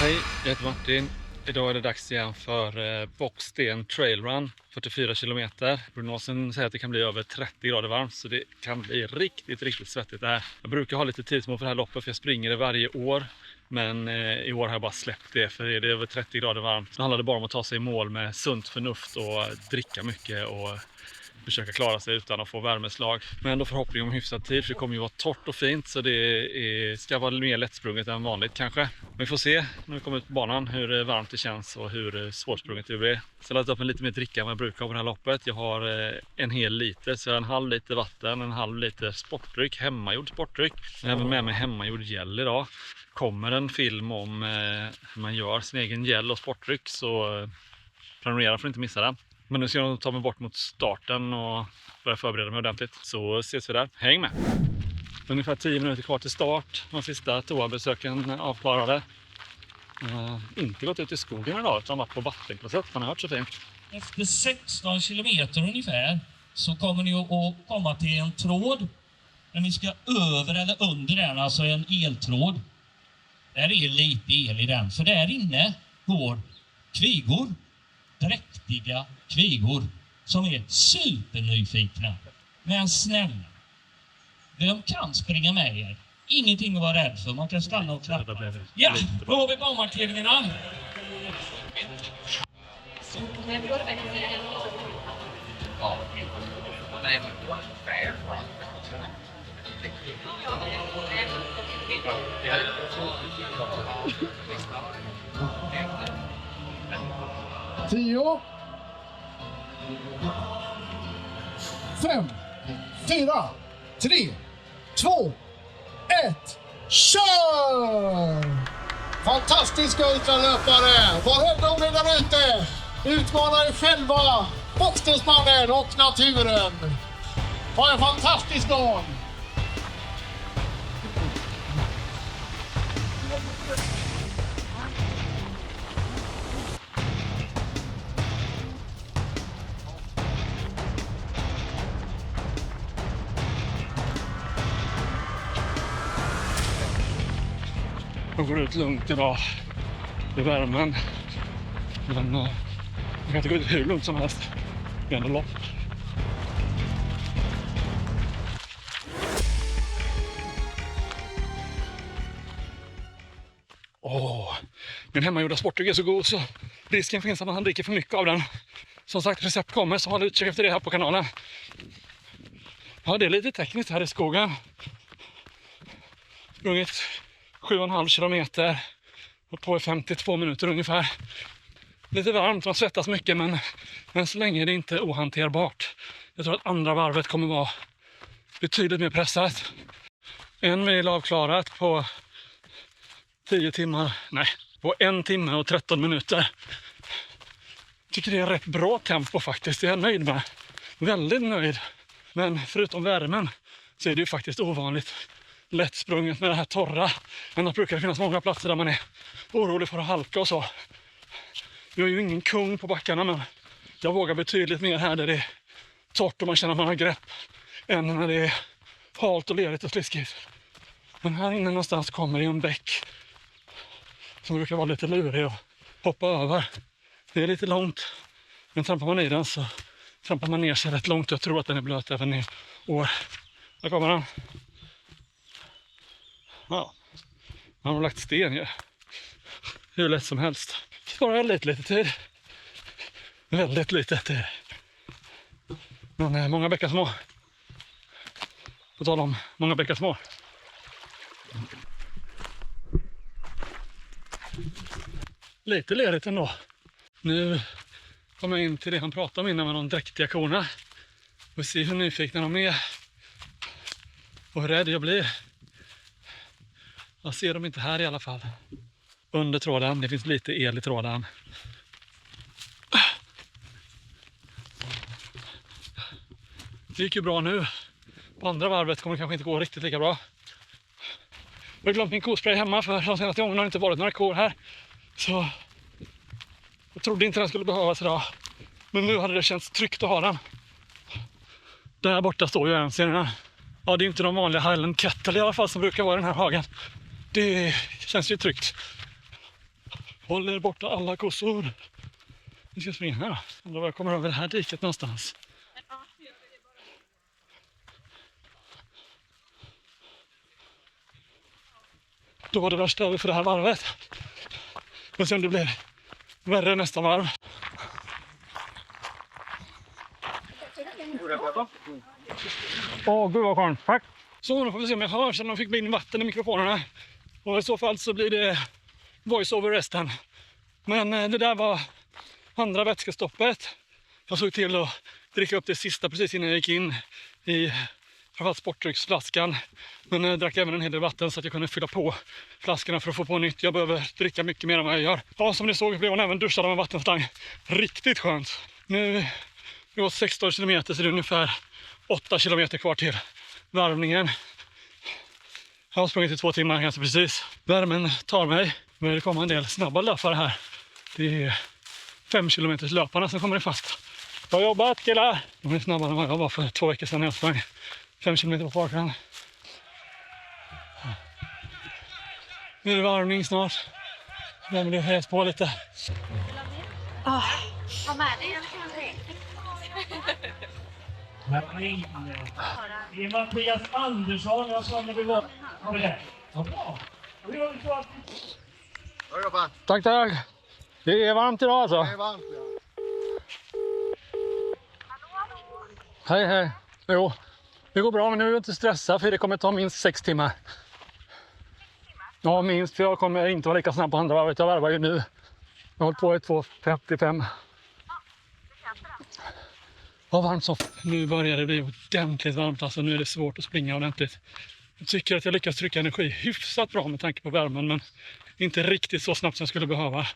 Hej, jag heter Martin. Idag är det dags igen för Bocksten Trail Run, 44 kilometer. Prognosen säger att det kan bli över 30 grader varmt, så det kan bli riktigt svettigt det här. Jag brukar ha lite tidsmål för det här loppet, för jag springer det varje år. Men i år har jag bara släppt det, för är det över 30 grader varmt så handlar det bara om att ta sig i mål med sunt förnuft och dricka mycket och försöka klara sig utan att få värmeslag. Men ändå förhoppning om hyfsad tid, för det kommer ju vara torrt och fint, så det ska vara mer lättsprunget än vanligt kanske. Men vi får se när vi kommer ut på banan hur varmt det känns och hur svårsprunget det blir. Så jag har laddat upp en lite mer dricka än vad jag brukar på det här loppet. Jag har en hel liter, så jag har en halv liter vatten, en halv liter sportdryck, hemmagjord sportdryck. Jag har även med mig hemmagjord gel idag. Kommer en film om hur man gör sin egen gel och sportdryck, så prenumerera för att inte missa den. Men nu ska jag ta mig bort mot starten och börja förbereda mig ordentligt. Så ses vi där. Häng med! Ungefär 10 minuter kvar till start. De sista toabesöken avklarade. Inte gått ut i skogen idag, utan varit på vattenklosett. Man har hört så fint. Efter 16 kilometer ungefär så kommer ni att komma till en tråd. Där ni ska över eller under den, alltså en eltråd. Där är lite el i den, för där inne går kvigor. Dräktiga kvigor som är supernyfikna. Men snälla, vem kan springa med er? Ingenting att vara rädd för, man kan stanna och klappa. Ja, då har vi barnmarkeringarna. Tio, 5, 4, 3, 2, 1, kör! Fantastiska ultralöpare! Var rädda om er där ute! Utmana er själva, Bockstensmannen och naturen! Ha en fantastisk dag! Jag går ut lugnt idag i värmen. Men jag kan inte gå ut hur lugnt som helst. Det är ändå lopp. Min hemmagjorda sportdryck är så god, så risken finns att man dricker för mycket av den. Som sagt, recept kommer, så håll utkik efter det här på kanalen. Ja, det är lite tekniskt här i skogen. Sprungit 7,5 kilometer och på 52 minuter ungefär. Lite varmt, man svettas mycket, men så länge är det inte ohanterbart. Jag tror att andra varvet kommer vara betydligt mer pressat. 1 mil avklarat på 10 timmar, nej, på 1 timme och 13 minuter. Tycker det är rätt bra tempo faktiskt, det är jag nöjd med. Väldigt nöjd. Men förutom värmen så är det ju faktiskt ovanligt lättsprunget med det här torra. Men det brukar finnas många platser där man är orolig för att halka och så. Jag är ju ingen kung på backarna, men jag vågar betydligt mer här där det är torrt och man känner att man har grepp, än när det är halt och lerigt och sliskigt. Men här inne någonstans kommer det en bäck som brukar vara lite lurig och hoppa över. Det är lite långt, men trampar man i den så trampar man ner sig rätt långt. Jag tror att den är blöt även i år. Där kommer den. Ja, man har lagt sten ju. Hur lätt som helst. Sparar lite tid. Väldigt lite tid. Men många bäckar små. På tal om många bäckar små. Lite lerigt ändå. Nu kommer jag in till det han pratar om innan med de dräktiga korna. Och se hur nyfikna de är. Och hur rädd jag blir. Jag ser dem inte här i alla fall. Under tråden, det finns lite el i tråden. Det gick ju bra nu. På andra varvet kommer det kanske inte gå riktigt lika bra. Jag har glömt min kospray hemma, för de senaste gångerna har det inte varit några kor här. Så jag trodde inte den skulle behövas idag. Men nu hade det känts tryggt att ha den. Där borta står ju en, ser ni den? Ja, det är inte de vanliga Highland Kettle i alla fall som brukar vara i den här hagen. Det känns ju tryggt. Håll er borta alla kossor. Vi ska springa här. Undrar var jag kommer över det här diket någonstans. Då var det värsta över för det här varvet. Men sen det blir värre nästa varv. Gud vad skönt. Tack. Så nu får vi se om jag hörs om de fick in vatten i mikrofonerna. Och i så fall så blir det voice over resten. Men det där var andra vätskestoppet. Jag såg till att dricka upp det sista precis innan jag gick in i framförallt sportdrycksflaskan. Men jag drack även en hel del vatten så att jag kunde fylla på flaskorna för att få på nytt. Jag behöver dricka mycket mer än vad jag gör. Ja, som ni såg blev hon även duschad av en vattenstang. Riktigt skönt. Nu vi har 16 kilometer så det är ungefär 8 kilometer kvar till varvningen. Jag har sprungit i 2 timmar ganska precis. Värmen tar mig. Men det kommer en del snabba löpare här. Det är 5 kilometers löparna som kommer fast. Bra jobbat killar! De är snabbare än vad jag var för 2 veckor sedan när jag sprang 5 kilometer på parken. Nu är det varvning snart. Vem vill höjas på lite? Vad med dig? Det är Mattias Andersson. Jag sa när vi var på det. Bra. Bra jobbat. Tack, tack! Det är varmt idag alltså. Det är varmt, ja. Hej, hej. Jo, det går bra men nu är jag inte stressad för det kommer ta minst 6 timmar. Ja, minst för jag kommer inte vara lika snabb på andra varvet. Jag varvar ju nu. Jag har hållit på i 2.55. Vad varmt så. Nu börjar det bli ordentligt varmt. Alltså nu är det svårt att springa ordentligt. Jag tycker att jag lyckas trycka energi hyfsat bra med tanke på värmen. Men inte riktigt så snabbt som jag skulle behöva.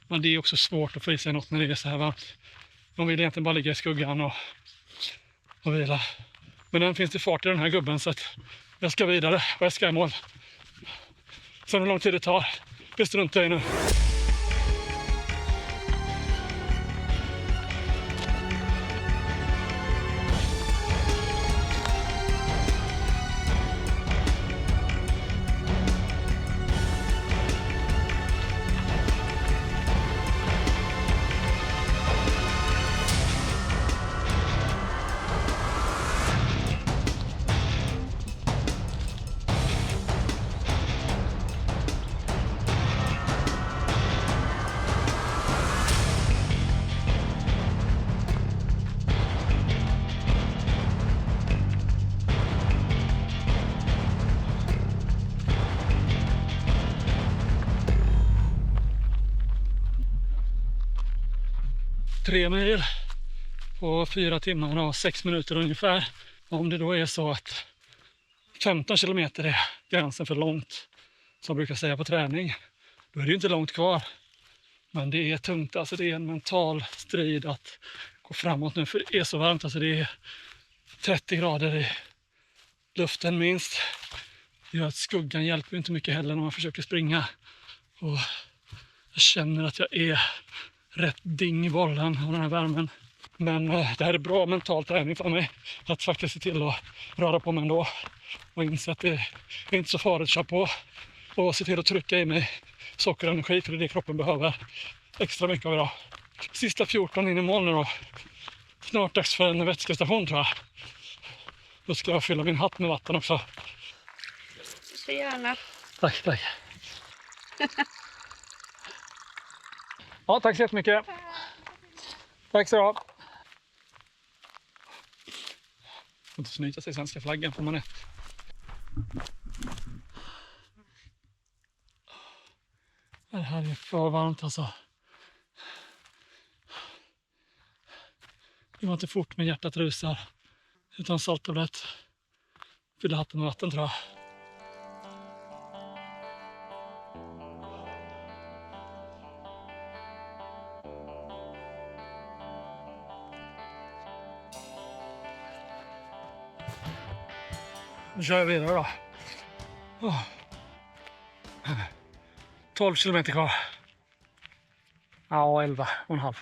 Men det är också svårt att få i sig något när det är så här varmt. Man vill egentligen bara ligga i skuggan och vila. Men den finns det fart i den här gubben så att jag ska vidare och jag ska i mål. Sen hur lång tid det tar, det struntar jag i nu. Tre mil på 4 timmar och 6 minuter ungefär. Om det då är så att 15 kilometer är gränsen för långt, som jag brukar säga på träning, då är det ju inte långt kvar. Men det är tungt, alltså det är en mental strid att gå framåt nu för det är så varmt. Alltså det är 30 grader i luften minst. Det gör att skuggan hjälper inte mycket heller när man försöker springa. Och jag känner att jag är rätt ding i bollen av den här värmen. Men det här är bra mental träning för mig. Att faktiskt se till att röra på mig ändå. Och inse att det är inte så farligt att köra på. Och se till att trycka i mig socker och energi för det är det kroppen behöver. Extra mycket av idag. Sista 14 in i mål nu då. Snart dags för en vätskestation tror jag. Då ska jag fylla min hatt med vatten också. Så gärna. Tack, tack. Ja, tack så jättemycket. Tack så bra. Får inte snyta sig svenska flaggan får man ett. Det här är för varmt alltså. Det var inte fort med hjärtat rusar. Utan salttablett. Fylla hatten med vatten tror jag. Nu kör jag vidare då. 12 kilometer kvar. Ja, 11,5.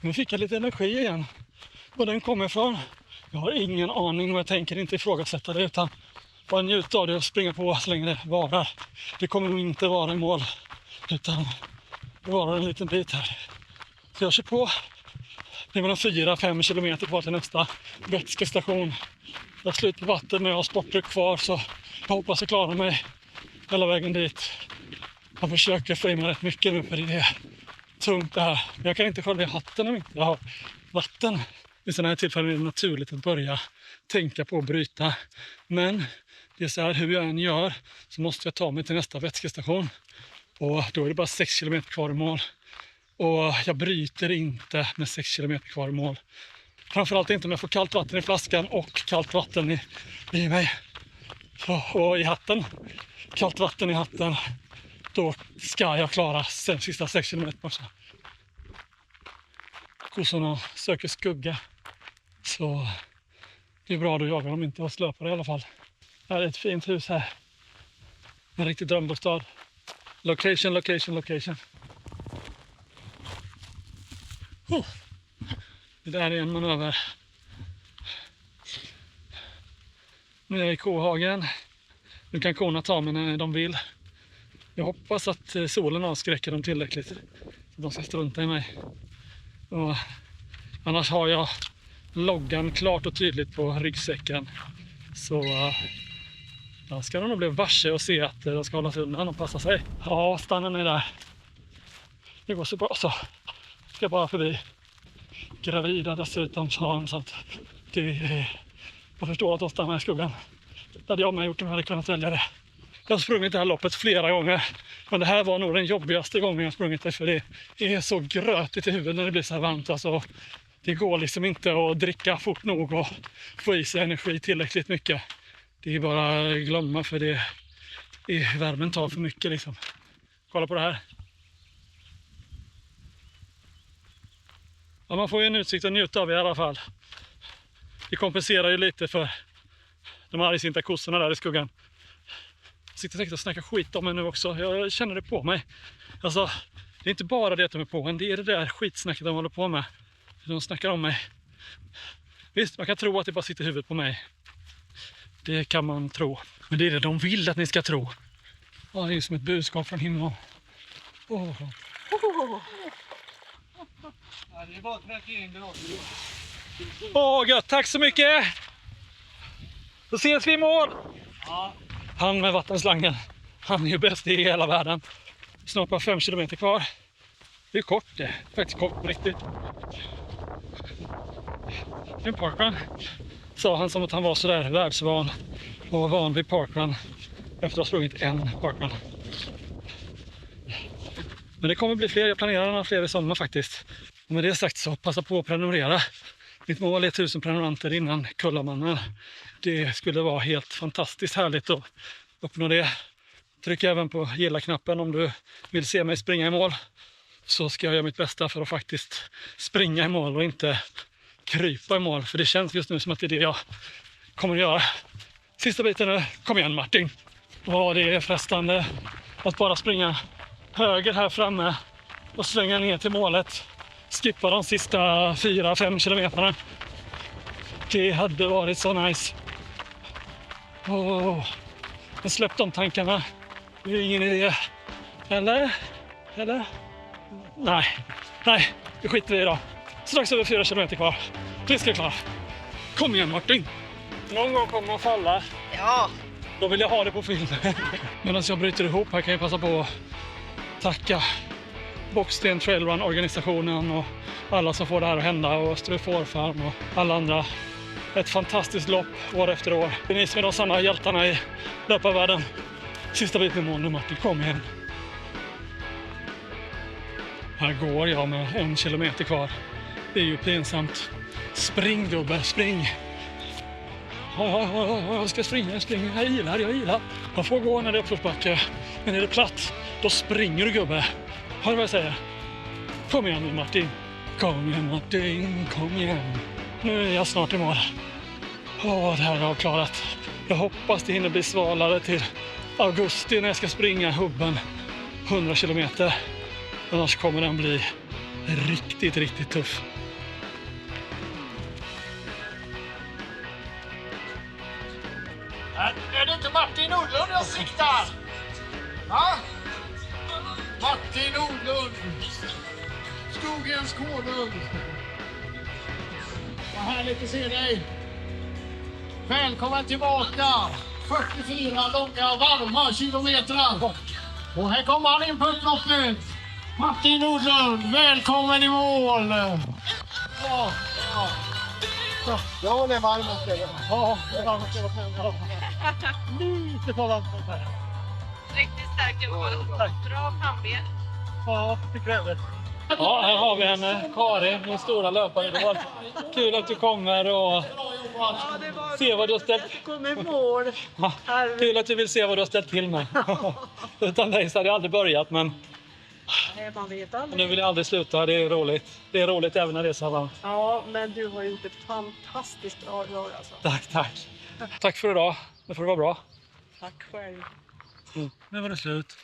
Nu fick jag lite energi igen. Var den kommer ifrån? Jag har ingen aning och jag tänker inte ifrågasätta det utan bara njuta av det och springa på så länge det varar. Det kommer nog inte vara i mål Utan det var en liten bit här. Så jag kör på. Det var 4-5 kilometer kvar till nästa vätskestation. Jag har slut på vatten men jag har sportdryck kvar, så jag hoppas jag klarar mig hela vägen dit. Jag försöker få i mig rätt mycket nu för det är tungt det här. Men jag kan inte skölja hatten om inte jag har vatten. I sådana här tillfällen är det naturligt att börja tänka på att bryta. Men det är så här, hur jag än gör så måste jag ta mig till nästa vätskestation. Och då är det bara 6 kilometer kvar i mål. Och jag bryter inte med 6 kilometer kvar i mål. Framförallt inte om jag får kallt vatten i flaskan och kallt vatten i mig. Så, och i hatten. Kallt vatten i hatten. Då ska jag klara sista 6 kilometer också. Kossorna söker skugga. Så det är bra, då jagar de inte oss löpare i alla fall. Här är ett fint hus här. En riktig drömbostad. Location, location, location. Det där är en manöver. Nu är jag i kohagen. Nu kan korna ta mig när de vill. Jag hoppas att solen avskräcker dem tillräckligt. Så de ska strunta i mig. Och annars har jag loggan klart och tydligt på ryggsäcken. Så då ska de nog bli varse och se att de ska hålla sig undan och passa sig. Ja, stanna ner där. Det går så bra så. Ska bara förbi. Gravida dessutom, sa han, så att jag förstår att de stannar i skuggan. Det hade jag med gjort om jag hade kunnat välja det. Jag har sprungit det här loppet flera gånger. Men det här var nog den jobbigaste gången jag sprungit det, för det är så grötigt i huvudet när det blir så här varmt. Alltså, det går liksom inte att dricka fort nog och få i sig energi tillräckligt mycket. Det är bara att glömma, för värmen tar för mycket liksom. Kolla på det här. Ja, man får ju en utsikt att njuta av i alla fall. Det kompenserar ju lite för de argsinta kossorna där i skuggan. Jag sitter säkert och snackar skit om mig nu också. Jag känner det på mig. Alltså, det är inte bara det att de är på en. Det är det där skitsnacket de håller på med. De snackar om mig. Visst, man kan tro att det bara sitter i huvudet på mig. Det kan man tro. Men det är det de vill att ni ska tro. Ja, det är som ett budskap från himlen. Det är bara 31 grader. Gött, tack så mycket. Då ses vi i mål. Ja. Han med vattenslangen. Han är ju bäst i hela världen. Snart bara 5 kilometer kvar. Det är kort det. Faktiskt kort på riktigt. En parkrun. Sa han som att han var sådär världsvan. Och var van vid parkrun. Efter att ha sprungit en parkrun. Men det kommer bli fler. Jag planerar några fler i sommar faktiskt. Och med det sagt så passa på att prenumerera. Mitt mål är 1000 prenumeranter innan Kullamannen. Det skulle vara helt fantastiskt härligt att uppnå det. Tryck även på gilla-knappen om du vill se mig springa i mål. Så ska jag göra mitt bästa för att faktiskt springa i mål och inte krypa i mål. För det känns just nu som att det är det jag kommer att göra. Sista biten nu. Kom igen Martin. Det är frestande att bara springa höger här framme och svänga ner till målet. Skippa de sista 4-5 kilometerna. Det hade varit så nice. Jag släppte de tankarna. Det är ingen idé. Eller? Nej, det skiter vi i då. Strax över 4 kilometer kvar. Vi ska klara. Kom igen Martin. Någon gång kommer man falla. Ja. Då vill jag ha det på film. Medan jag bryter ihop här kan jag passa på att tacka Bocksten Trail Run organisationen och alla som får det här att hända, och Ströforfarm och alla andra. Ett fantastiskt lopp år efter år. Det är ni som är de sanna hjältarna i löparvärlden. Sista biten i mål nu Martin, kom igen. Här går jag med 1 kilometer kvar. Det är ju pinsamt. Spring gubbe, spring. Jag ska springa. Jag gillar. Jag får gå när det är uppförsbacke. Men är det platt, då springer du gubbe. Hör du vad jag säger? Kom igen nu Martin. Kom igen. Nu är jag snart i mål. Det här är avklarat. Jag hoppas det hinner bli svalare till augusti när jag ska springa hubben 100 kilometer. Annars kommer den bli riktigt, riktigt tuff. Är det inte Martin Ullund jag siktar? Va? Martin Nordlund, skogens konung. Vad härligt att se dig. Välkommen tillbaka. 44 långa varma kilometer. Och här kommer han in på upploppet. Martin Nordlund, välkommen i mål. Ja. Ja, det är varmt. Ja, det är varmt. Lite för varmt. Riktigt starkt jobbat. Bra framben. Ja, det kräver. Ja, här har vi en Karin, min stora löpare. Det var kul att du kommer och se vad du har ställt. Kom i mål. Ja, kul att du vill se vad du har ställt till med. Utan dig så hade jag aldrig börjat, men Man vet aldrig. nu vill jag aldrig sluta. Det är roligt. Det är roligt även när det är så varmt. Ja, men du har gjort ett fantastiskt bra jobb alltså. Tack. Tack för idag. Nu får det vara bra. Tack själv. Nu var det slut.